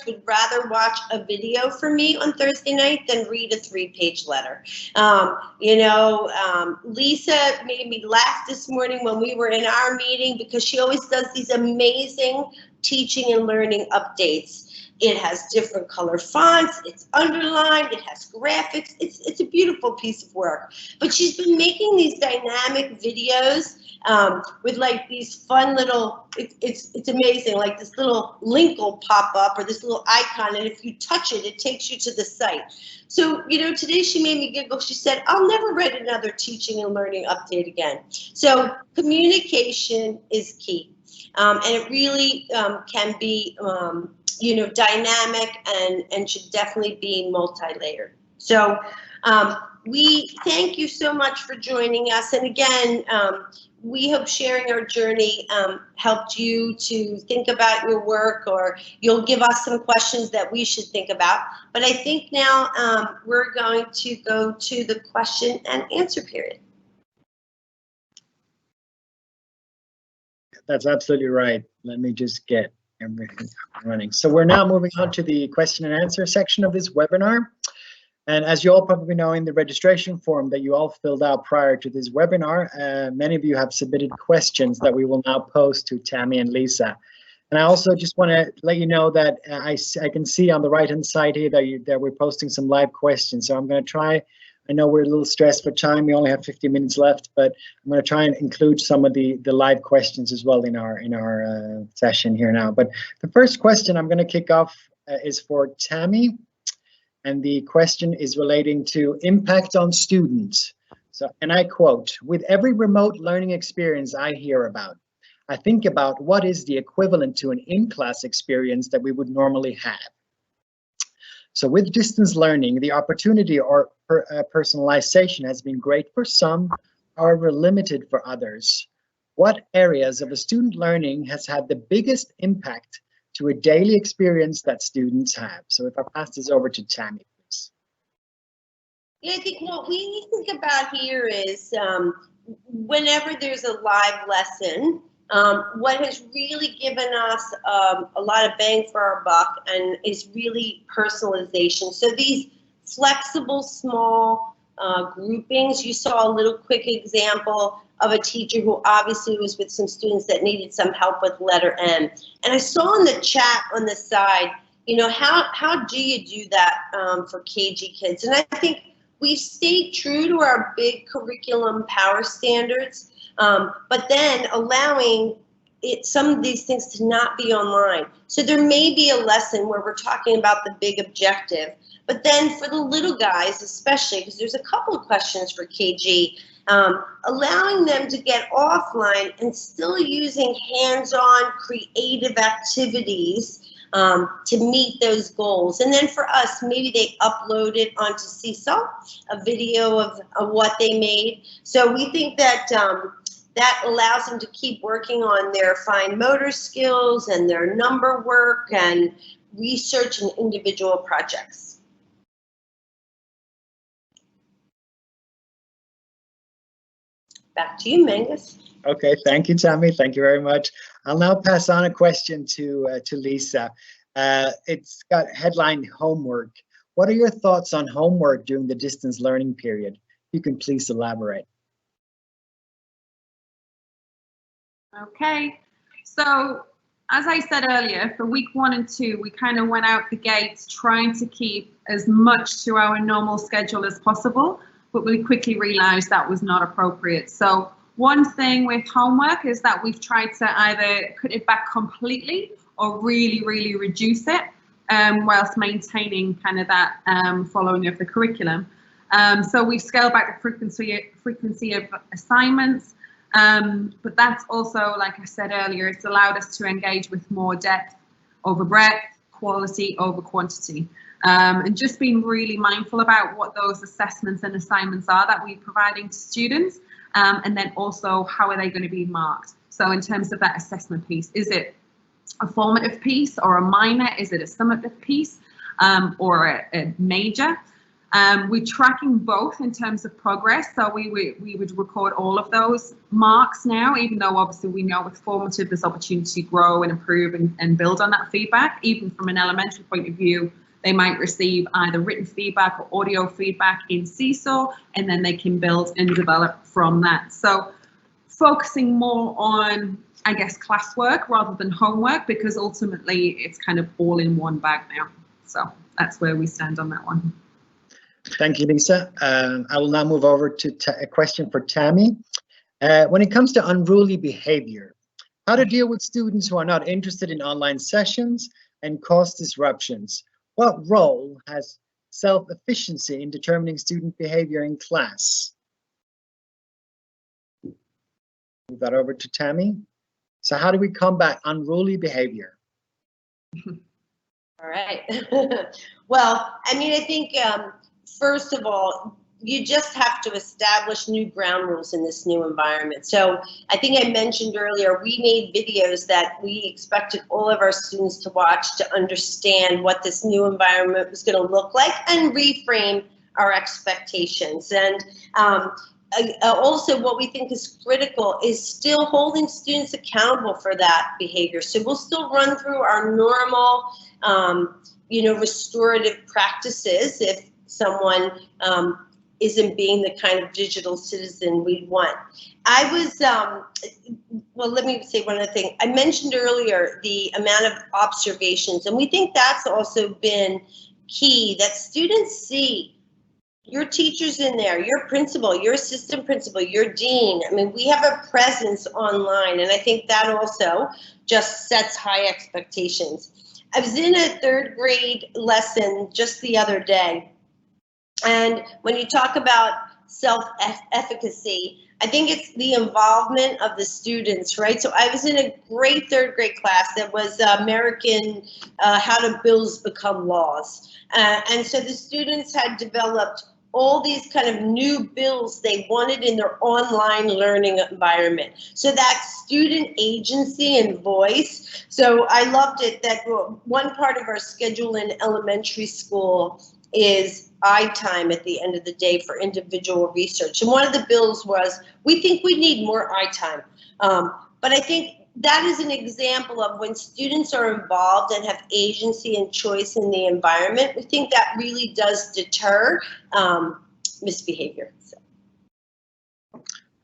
would rather watch a video for me on Thursday night than read a 3-page letter. Lisa made me laugh this morning when we were in our meeting because she always does these amazing teaching and learning updates. It has different color fonts, it's underlined, it has graphics, it's a beautiful piece of work. But she's been making these dynamic videos with like these fun little, it's amazing, like this little link will pop up or this little icon, and if you touch it, it takes you to the site. So, today she made me giggle. She said, I'll never read another teaching and learning update again. So communication is key. And it really can be, dynamic and should definitely be multi-layered. So we thank you so much for joining us. And again, we hope sharing our journey helped you to think about your work, or you'll give us some questions that we should think about. But I think now we're going to go to the question and answer period. That's absolutely right. Let me just get everything running. So we're now moving on to the question and answer section of this webinar. And as you all probably know, in the registration form that you all filled out prior to this webinar, many of you have submitted questions that we will now post to Tammy and Lisa. And I also just want to let you know that I can see on the right-hand side here that we're posting some live questions. So I'm going to try. I know we're a little stressed for time. We only have 50 minutes left, but I'm going to try and include some of the live questions as well in our session here now. But the first question I'm going to kick off is for Tammy. And the question is relating to impact on students. So, and I quote, "With every remote learning experience I hear about, I think about what is the equivalent to an in-class experience that we would normally have. So with distance learning, the opportunity or personalization has been great for some, however limited for others. What areas of a student learning has had the biggest impact to a daily experience that students have?" So if I pass this over to Tammy, please. Yeah, I think what we think about here is whenever there's a live lesson, what has really given us a lot of bang for our buck and is really personalization. So these flexible, small groupings, you saw a little quick example of a teacher who obviously was with some students that needed some help with letter M. And I saw in the chat on the side, you know, how do you do that for KG kids? And I think we've stayed true to our big curriculum power standards, but then allowing some of these things to not be online. So there may be a lesson where we're talking about the big objective, but then for the little guys especially, because there's a couple of questions for KG, allowing them to get offline and still using hands-on creative activities to meet those goals. And then for us, maybe they upload it onto Seesaw, a video of what they made. So we think that that allows them to keep working on their fine motor skills and their number work and research and individual projects. Back to you, Mangus. Okay, thank you, Tammy. Thank you very much. I'll now pass on a question to Lisa. It's got headline homework. What are your thoughts on homework during the distance learning period? You can please elaborate. Okay, so as I said earlier, for week 1 and 2, we kind of went out the gates trying to keep as much to our normal schedule as possible, but we quickly realized that was not appropriate. So one thing with homework is that we've tried to either cut it back completely or really, really reduce it whilst maintaining kind of that following of the curriculum. So we've scaled back the frequency of assignments, but that's also, like I said earlier, it's allowed us to engage with more depth over breadth, quality over quantity. And just being really mindful about what those assessments and assignments are that we're providing to students, and then also how are they going to be marked. So in terms of that assessment piece, is it a formative piece or a minor? Is it a summative piece or a major? We're tracking both in terms of progress, so we would record all of those marks now, even though obviously we know with formative there's opportunity to grow and improve and build on that feedback. Even from an elementary point of view, they might receive either written feedback or audio feedback in Seesaw, and then they can build and develop from that. So focusing more on, I guess, classwork rather than homework, because ultimately it's kind of all in one bag now. So that's where we stand on that one. Thank you, Lisa. I will now move over to a question for Tammy. When it comes to unruly behavior, how to deal with students who are not interested in online sessions and cause disruptions? What role has self-efficiency in determining student behavior in class? Move that over to Tammy. So how do we combat unruly behavior? All right. Well, I mean, I think first of all, you just have to establish new ground rules in this new environment. So I think I mentioned earlier, we made videos that we expected all of our students to watch to understand what this new environment was going to look like and reframe our expectations. And also what we think is critical is still holding students accountable for that behavior. So we'll still run through our normal, restorative practices if someone isn't being the kind of digital citizen we want. I was, well, let me say one other thing. I mentioned earlier the amount of observations, and we think that's also been key, that students see your teachers in there, your principal, your assistant principal, your dean. I mean, we have a presence online, and I think that also just sets high expectations. I was in a 3rd grade lesson just the other day, and when you talk about self-efficacy, I think it's the involvement of the students, right? So I was in a great 3rd grade class that was American, How Do Bills Become Laws? And so the students had developed all these kind of new bills they wanted in their online learning environment. So that student agency and voice. So I loved it that one part of our schedule in elementary school is time at the end of the day for individual research. And one of the bills was, we think we need more time. But I think that is an example of when students are involved and have agency and choice in the environment, we think that really does deter misbehavior. So.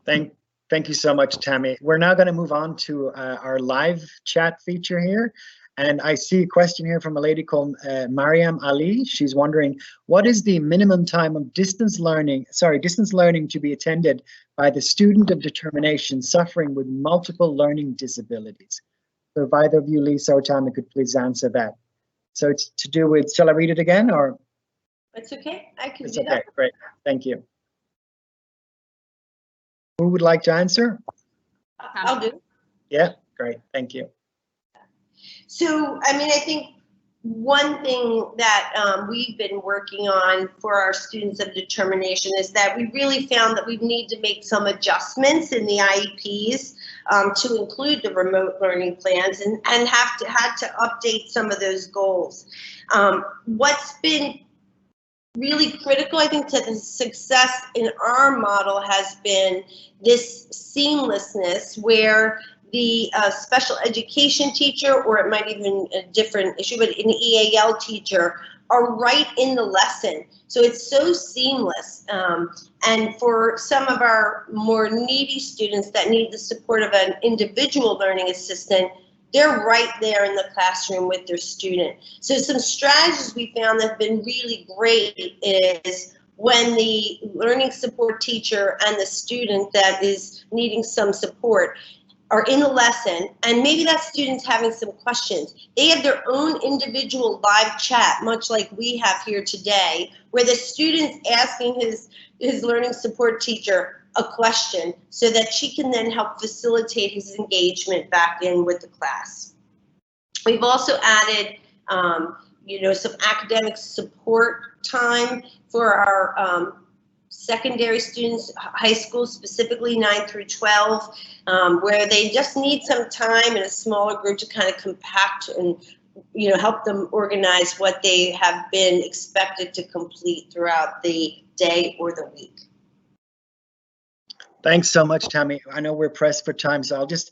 Thank you so much, Tammy. We're now going to move on to our live chat feature here. And I see a question here from a lady called Mariam Ali. She's wondering, what is the minimum time of distance learning to be attended by the student of determination suffering with multiple learning disabilities? So if either of you, Lisa or Tammy, could please answer that. So it's to do with, shall I read it again or? It's okay, I can do okay, that. Great, thank you. Who would like to answer? I'll do. Yeah, great, thank you. So, I mean, I think one thing that we've been working on for our students of determination is that we really found that we need to make some adjustments in the IEPs to include the remote learning plans and had to update some of those goals. What's been really critical, I think, to the success in our model has been this seamlessness where the special education teacher, or it might even a different issue, but an EAL teacher are right in the lesson. So it's so seamless. And for some of our more needy students that need the support of an individual learning assistant, they're right there in the classroom with their student. So some strategies we found that have been really great is when the learning support teacher and the student that is needing some support are in the lesson, and maybe that student's having some questions. They have their own individual live chat, much like we have here today, where the student's asking his learning support teacher a question so that she can then help facilitate his engagement back in with the class. We've also added, some academic support time for our secondary students, high school, specifically 9 through 12, where they just need some time in a smaller group to kind of compact and help them organize what they have been expected to complete throughout the day or the week. Thanks so much, Tammy. I know we're pressed for time, so I'll just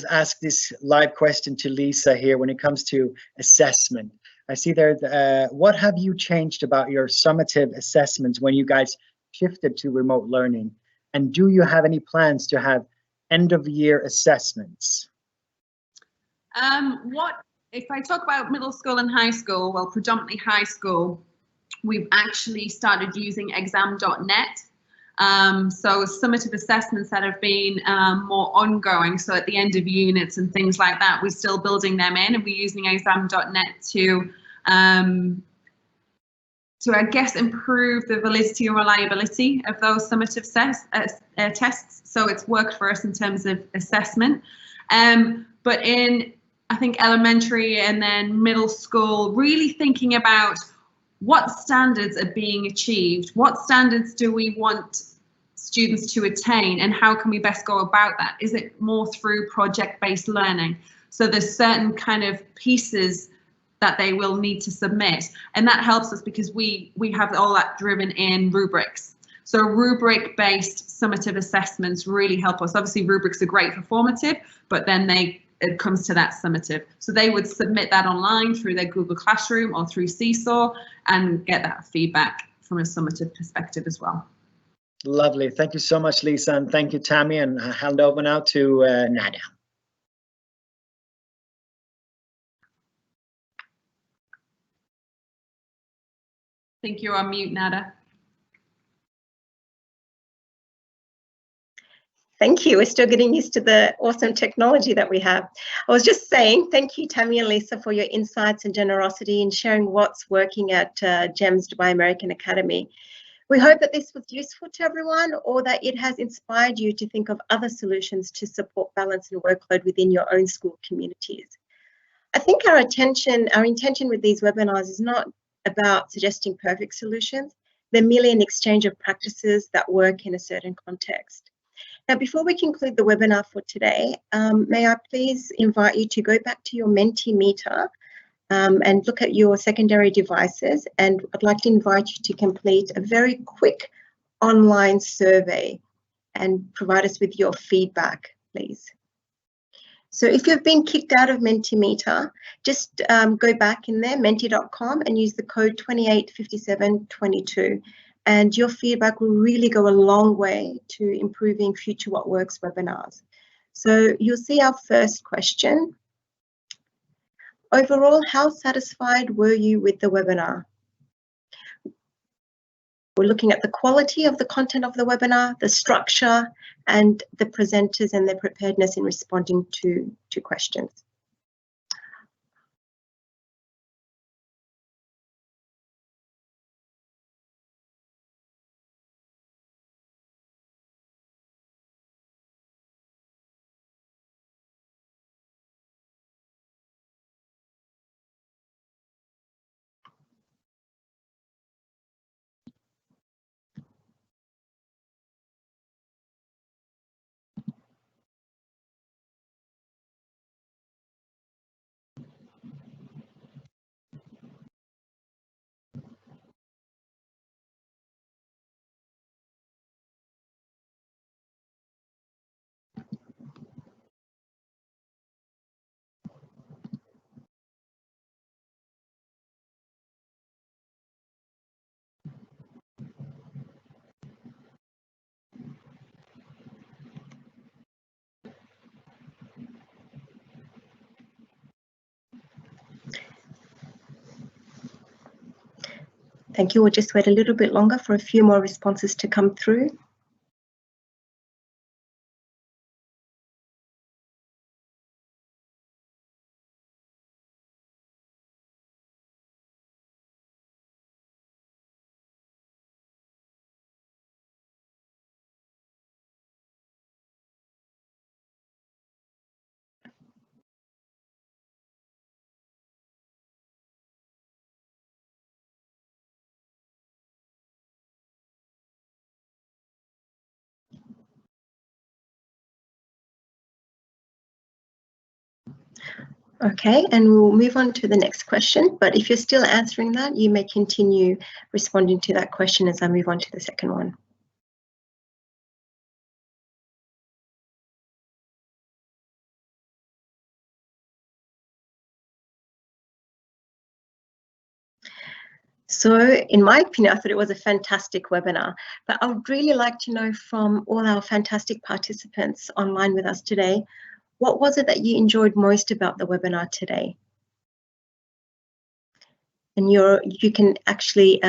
ask this live question to Lisa here when it comes to assessment. I see there, what have you changed about your summative assessments when you guys shifted to remote learning? And do you have any plans to have end of year assessments? If I talk about middle school and high school, well, predominantly high school, we've actually started using exam.net. So summative assessments that have been more ongoing. So at the end of units and things like that, we're still building them in, and we're using exam.net to I guess improve the validity and reliability of those summative tests. So it's worked for us in terms of assessment. But in, I think, elementary and then middle school, really thinking about what standards are being achieved, what standards do we want students to attain, and how can we best go about that? Is it more through project-based learning? So there's certain kind of pieces that they will need to submit, and that helps us because we have all that driven in rubrics. So rubric-based summative assessments really help us. Obviously, rubrics are great for formative, but then it comes to that summative. So they would submit that online through their Google Classroom or through Seesaw and get that feedback from a summative perspective as well. Lovely. Thank you so much, Lisa, and thank you, Tammy, and I'll hand over now to Nada. I think you're on mute, Nada. Thank you. We're still getting used to the awesome technology that we have. I was just saying thank you, Tammy and Lisa, for your insights and generosity in sharing what's working at GEMS Dubai American Academy. We hope that this was useful to everyone, or that it has inspired you to think of other solutions to support balance and workload within your own school communities. I think our intention with these webinars is not about suggesting perfect solutions. They're merely an exchange of practices that work in a certain context. Now, before we conclude the webinar for today, may I please invite you to go back to your Mentimeter and look at your secondary devices, and I'd like to invite you to complete a very quick online survey and provide us with your feedback, please. So if you've been kicked out of Mentimeter, just go back in there, menti.com, and use the code 285722. And your feedback will really go a long way to improving future What Works webinars. So you'll see our first question. Overall, how satisfied were you with the webinar? We're looking at the quality of the content of the webinar, the structure, and the presenters and their preparedness in responding to questions. Thank you. We'll just wait a little bit longer for a few more responses to come through. Okay, and we'll move on to the next question, but if you're still answering that, you may continue responding to that question as I move on to the second one. So in my opinion, I thought it was a fantastic webinar, but I would really like to know from all our fantastic participants online with us today, what was it that you enjoyed most about the webinar today? And you can actually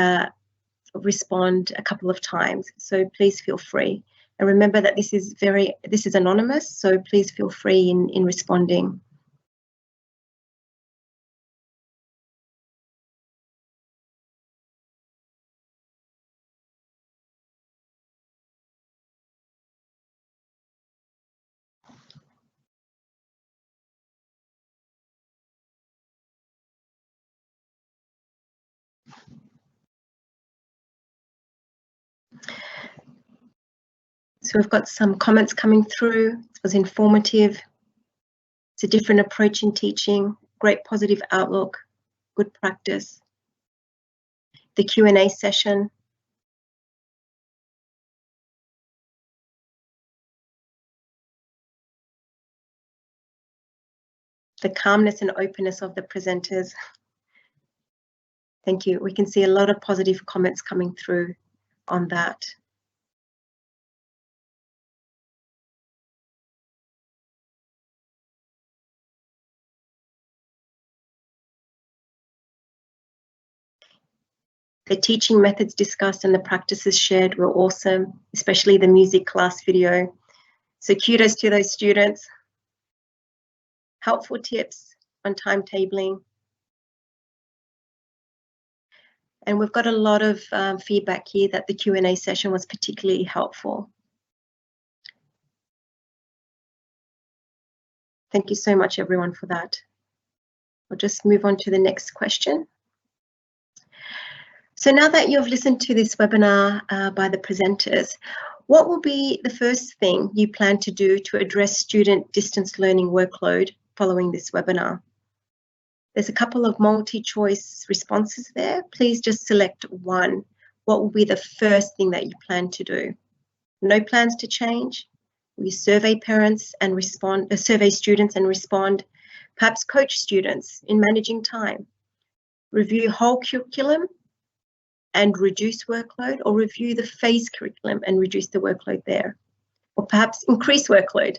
respond a couple of times, so please feel free. And remember that this is anonymous, so please feel free in responding. So we've got some comments coming through. It was informative. It's a different approach in teaching, great positive outlook, good practice. The Q&A session. the calmness and openness of the presenters. Thank you. We can see a lot of positive comments coming through on that. The teaching methods discussed and the practices shared were awesome, especially the music class video. So kudos to those students. Helpful tips on timetabling. And we've got a lot of feedback here that the Q&A session was particularly helpful. Thank you so much, everyone, for that. We'll just move on to the next question. So now that you've listened to this webinar by the presenters, what will be the first thing you plan to do to address student distance learning workload following this webinar? There's a couple of multi-choice responses there. Please just select one. What will be the first thing that you plan to do? No plans to change? Will you survey parents and respond, survey students and respond? Perhaps coach students in managing time? Review whole curriculum and reduce workload, or review the phase curriculum and reduce the workload there? Or perhaps increase workload?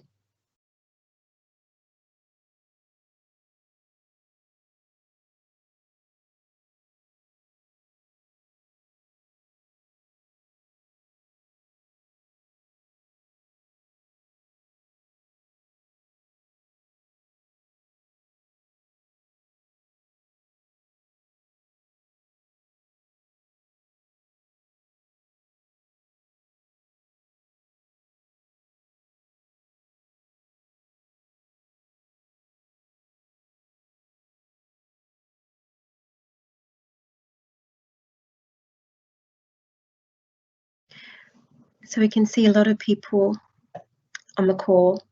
So we can see a lot of people on the call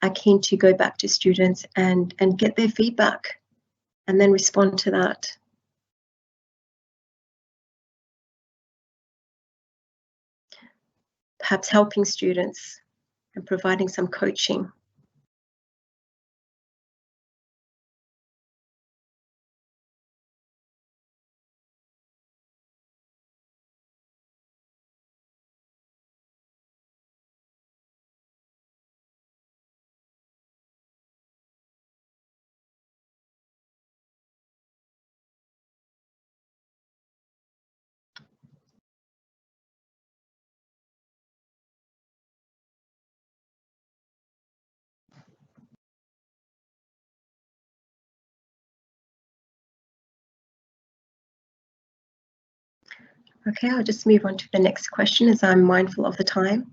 are keen to go back to students and get their feedback and then respond to that. Perhaps helping students and providing some coaching. Okay, I'll just move on to the next question as I'm mindful of the time.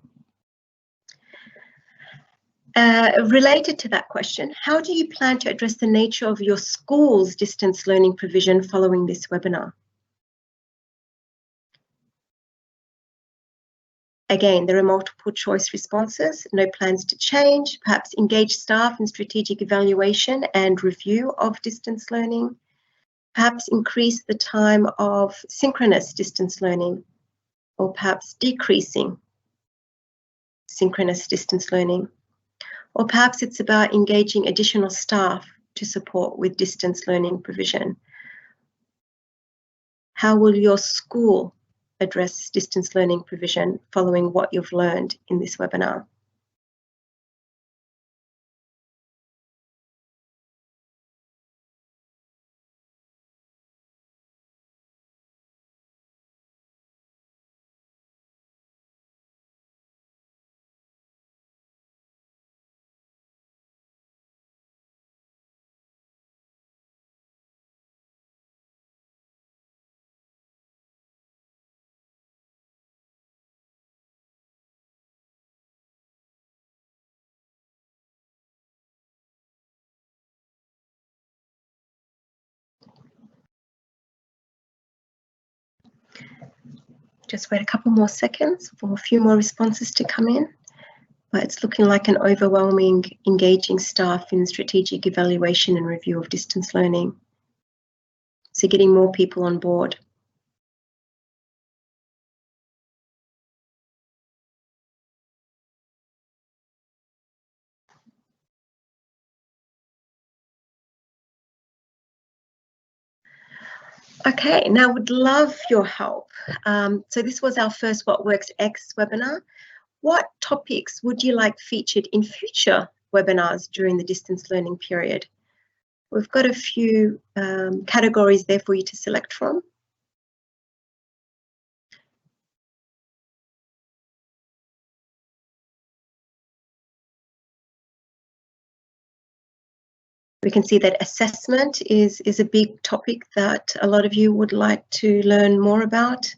Related to that question, how do you plan to address the nature of your school's distance learning provision following this webinar? Again, there are multiple choice responses, no plans to change, perhaps engage staff in strategic evaluation and review of distance learning, perhaps increase the time of synchronous distance learning, or perhaps decreasing synchronous distance learning. Or perhaps it's about engaging additional staff to support with distance learning provision. How will your school address distance learning provision following what you've learned in this webinar? Just wait a couple more seconds for a few more responses to come in. But it's looking like an overwhelming engaging staff in strategic evaluation and review of distance learning. So getting more people on board. Okay, now would love your help. So this was our first What Works X webinar. What topics would you like featured in future webinars during the distance learning period? We've got a few categories there for you to select from. We can see that assessment is a big topic that a lot of you would like to learn more about.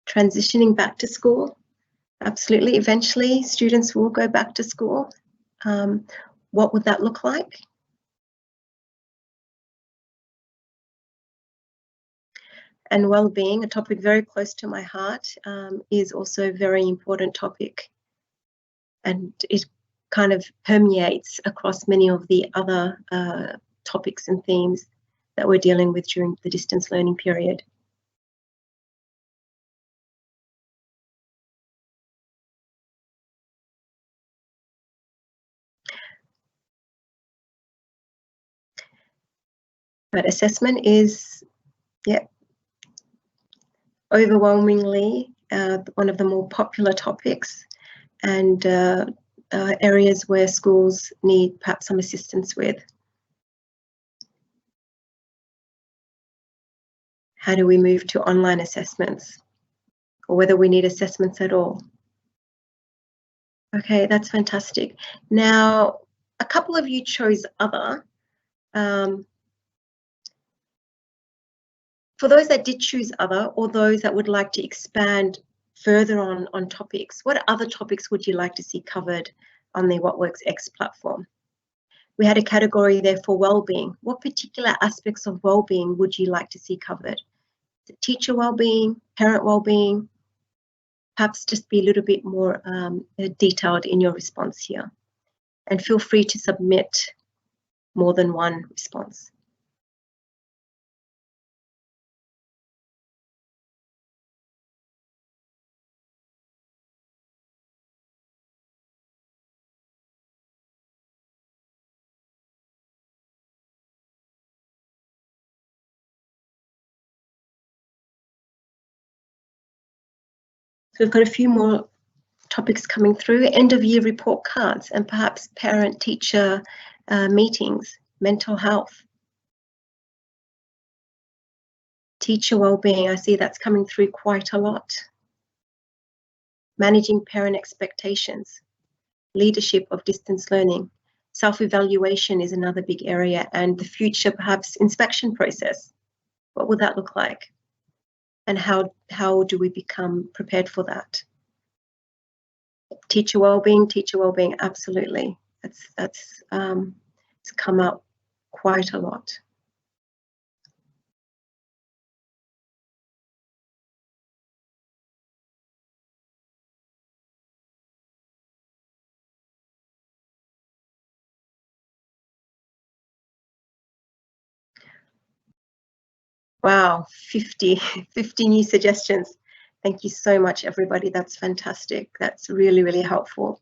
Transitioning back to school. Absolutely, eventually students will go back to school. What would that look like? And well-being, a topic very close to my heart, is also a very important topic. And it kind of permeates across many of the other topics and themes that we're dealing with during the distance learning period. But assessment is, yeah, overwhelmingly one of the more popular topics, and areas where schools need perhaps some assistance with. How do we move to online assessments, or whether we need assessments at all? Okay, that's fantastic. Now, a couple of you chose other. For those that did choose other, or those that would like to expand further on topics, what other topics would you like to see covered on the What Works X platform? We had a category there for well-being. What particular aspects of well-being would you like to see covered? Is it teacher well-being, parent well-being? Perhaps just be a little bit more detailed in your response here. And feel free to submit more than one response. So we've got a few more topics coming through. End of year report cards and perhaps parent teacher meetings, mental health. Teacher well-being, I see that's coming through quite a lot. Managing parent expectations. Leadership of distance learning. Self-evaluation is another big area, and the future perhaps inspection process. What would that look like? And how do we become prepared for that? Teacher well-being, absolutely. It's come up quite a lot. Wow, 50 new suggestions. Thank you so much, everybody. That's fantastic. That's really, really helpful.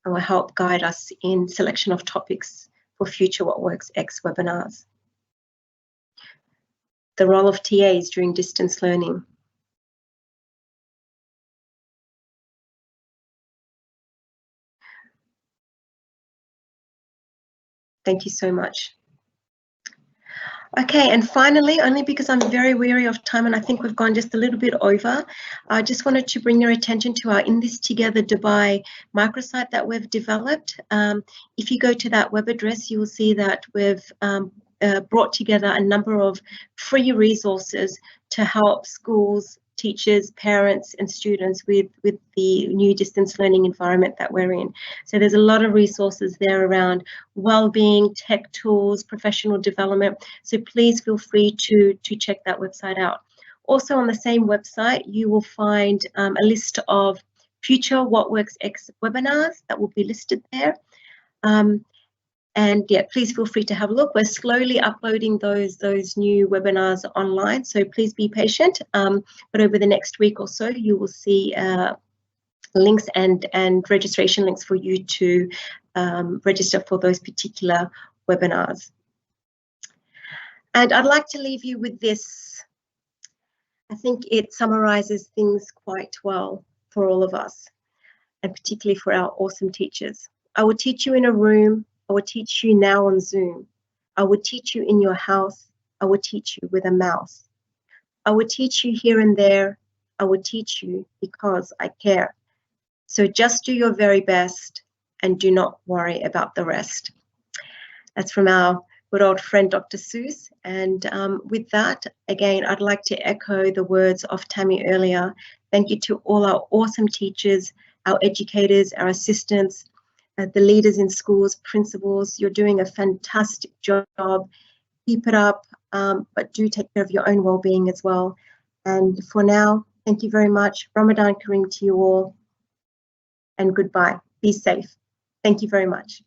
And will help guide us in selection of topics for future What Works X webinars. The role of TAs during distance learning. Thank you so much. Okay, and finally, only because I'm very weary of time and I think we've gone just a little bit over, I just wanted to bring your attention to our In This Together Dubai microsite that we've developed. If you go to that web address, you will see that we've brought together a number of free resources to help schools, teachers, parents and students with the new distance learning environment that we're in. So there's a lot of resources there around well-being, tech tools, professional development. So please feel free to check that website out. Also on the same website, you will find a list of future What Works X webinars that will be listed there. And yeah, please feel free to have a look. We're slowly uploading those new webinars online, so please be patient. But over the next week or so, you will see links and registration links for you to register for those particular webinars. And I'd like to leave you with this. I think it summarizes things quite well for all of us, and particularly for our awesome teachers. I will teach you in a room. I will teach you now on Zoom. I will teach you in your house. I will teach you with a mouse. I will teach you here and there. I will teach you because I care. So just do your very best and do not worry about the rest. That's from our good old friend, Dr. Seuss. And with that, again, I'd like to echo the words of Tammy earlier. Thank you to all our awesome teachers, our educators, our assistants, the leaders in schools, principals. You're doing a fantastic job. Keep it up, but do take care of your own well-being as well. And for now, thank you very much. Ramadan Kareem to you all, and goodbye. Be safe. Thank you very much.